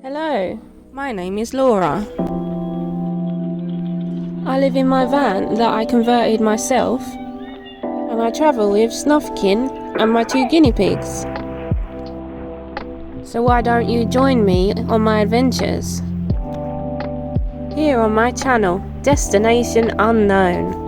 Hello, my name is Laura. I live in my van that I converted myself, and I travel with Snuffkin and my 2 guinea pigs. So why don't you join me on my adventures? Here on my channel, Destination Unknown.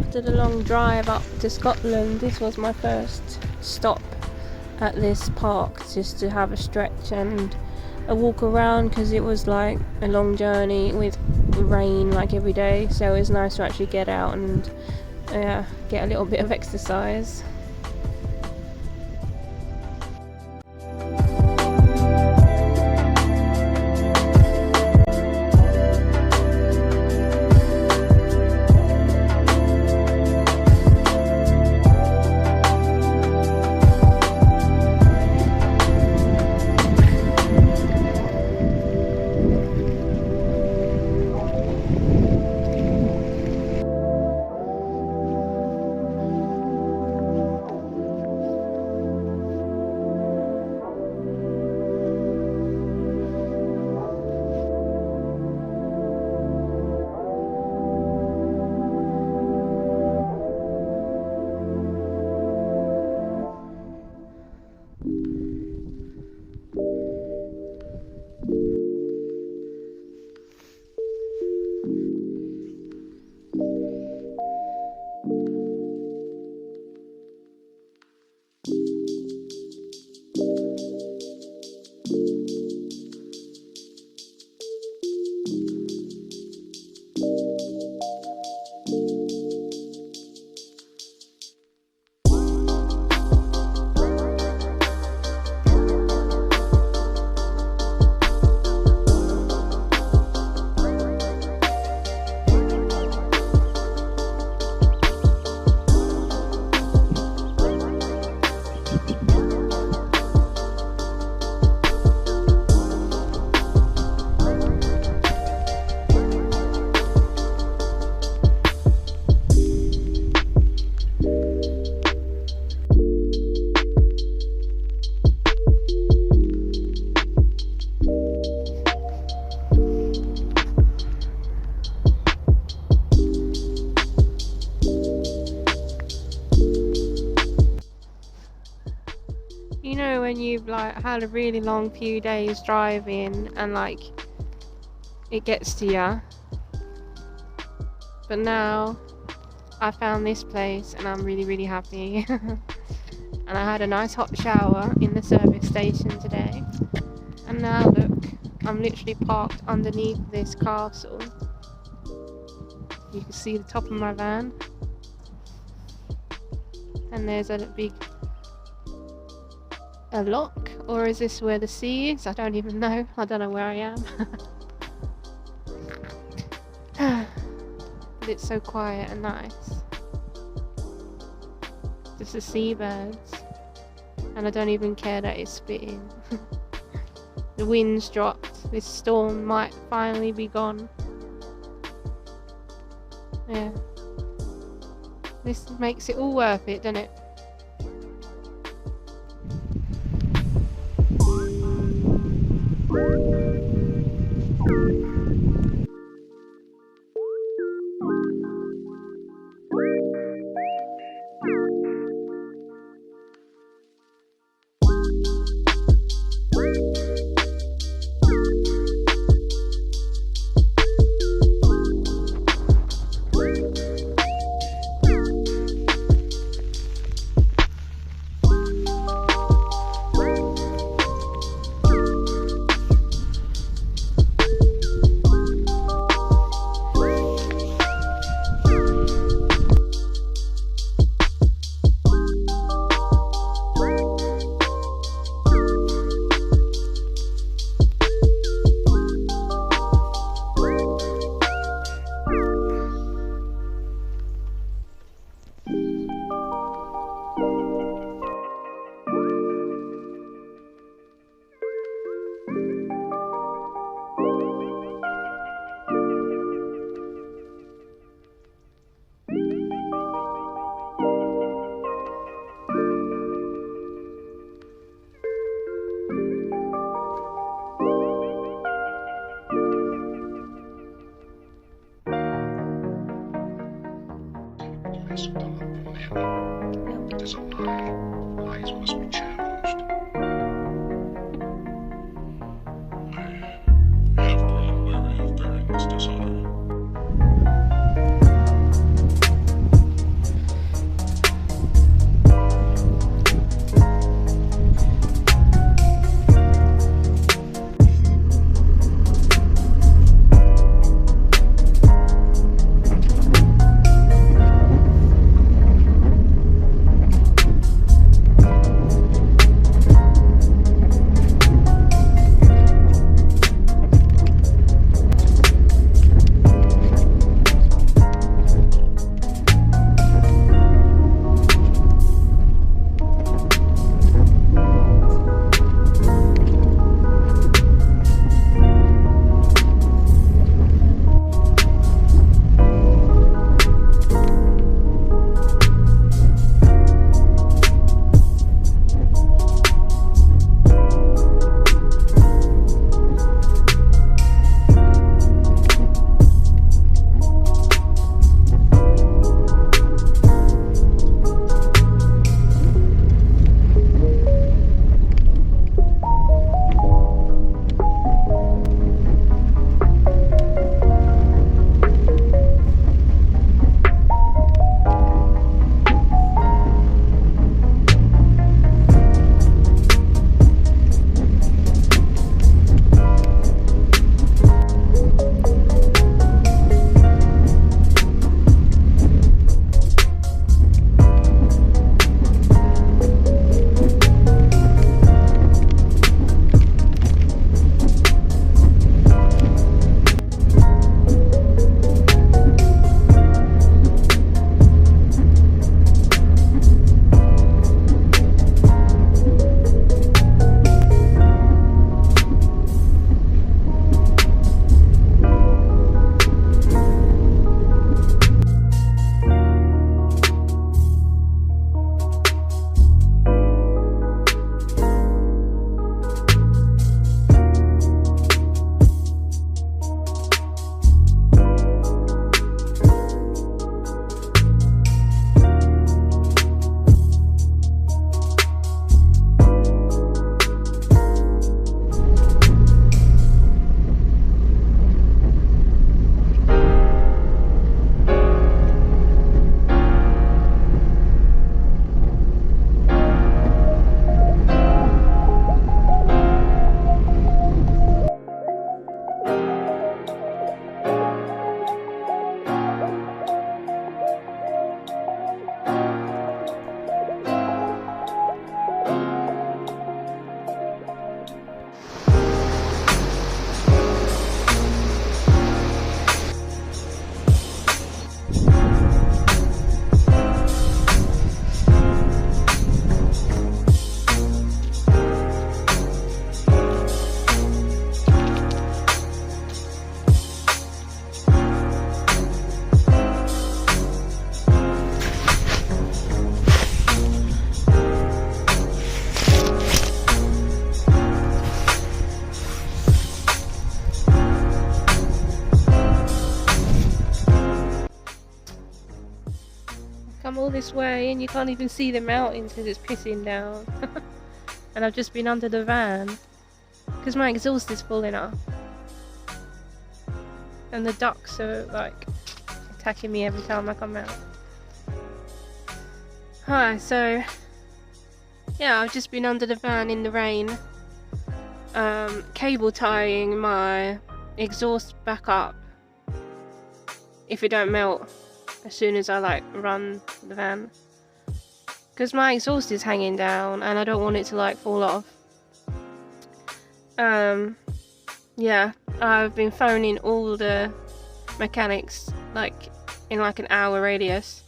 After the long drive up to Scotland, this was my first stop at this park, just to have a stretch and a walk around, because it was like a long journey with rain like every day, so it was nice to actually get out and get a little bit of exercise. You know when you've like had a really long few days driving and like it gets to ya, but now I found this place and I'm really happy. And I had a nice hot shower in the service station today, and now look, I'm literally parked underneath this castle. You can see the top of my van, and there's a big lock, or is this where the sea is? I don't even know. I don't know where I am. But it's so quiet and nice. Just the seabirds, and I don't even care that it's spitting. The wind's dropped. This storm might finally be gone. Yeah. This makes it all worth it, doesn't it? this way and you can't even see the mountains because it's pissing down. And I've just been under the van because my exhaust is full enough. And the ducks are like attacking me every time I come out. Hi, so yeah, I've just been under the van in the rain, cable tying my exhaust back up if it don't melt as soon as I like run the van, because my exhaust is hanging down and I don't want it to like fall off. Yeah, I've been phoning all the mechanics like in like an hour radius,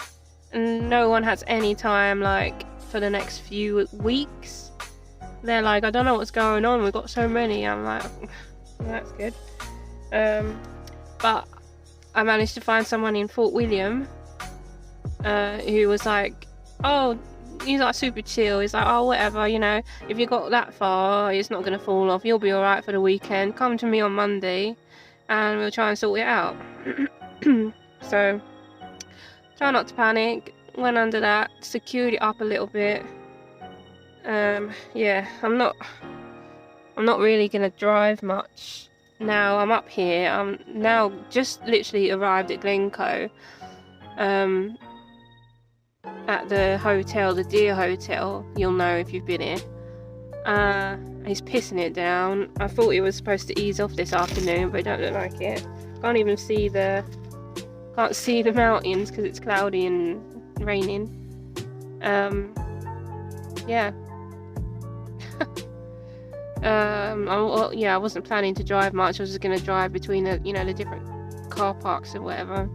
and no one has any time like for the next few weeks. They're like, I don't know what's going on, we've got so many. I'm like, well, that's good. But I managed to find someone in Fort William who was like, oh, he's like super chill. He's like, oh, whatever, you know, if you got that far, it's not going to fall off. You'll be alright for the weekend. Come to me on Monday and we'll try and sort it out. So, try not to panic. Went under that, secured it up a little bit. Yeah, I'm not really going to drive much. Now I'm up here. I'm now just literally arrived at Glencoe. At the hotel, the Deer Hotel. You'll know if you've been here. He's pissing it down. I thought it was supposed to ease off this afternoon, but it don't look like it. Can't even see the mountains because it's cloudy and raining. Yeah. I wasn't planning to drive much. I was just going to drive between the different car parks or whatever.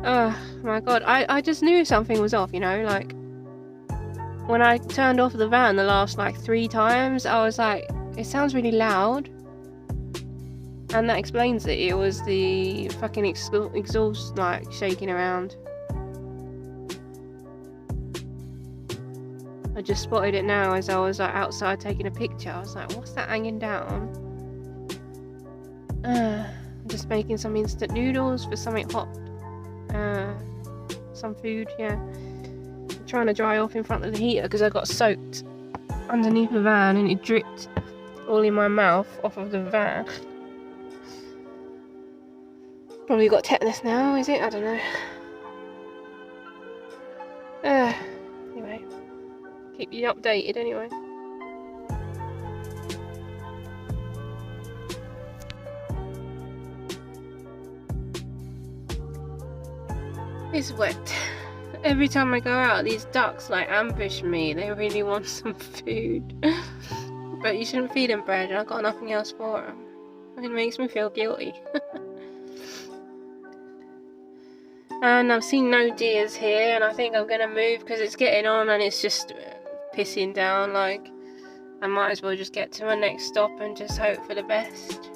Oh my god, I just knew something was off, like when I turned off the van the last like 3 times, I was like, it sounds really loud, and that explains it. It was the fucking exhaust like shaking around. I just spotted it now as I was like outside taking a picture. I was like, what's that hanging down? I'm just making some instant noodles for something hot. Some food, yeah. I'm trying to dry off in front of the heater because I got soaked underneath the van and it dripped all in my mouth off of the van. Probably got tetanus now, is it? I don't know. Anyway, keep you updated anyway. It's wet. Every time I go out, these ducks like ambush me. They really want some food. But you shouldn't feed them bread, and I've got nothing else for them. It makes me feel guilty. And I've seen no deers here, and I think I'm gonna move because it's getting on and it's just pissing down. Like, I might as well just get to my next stop and just hope for the best.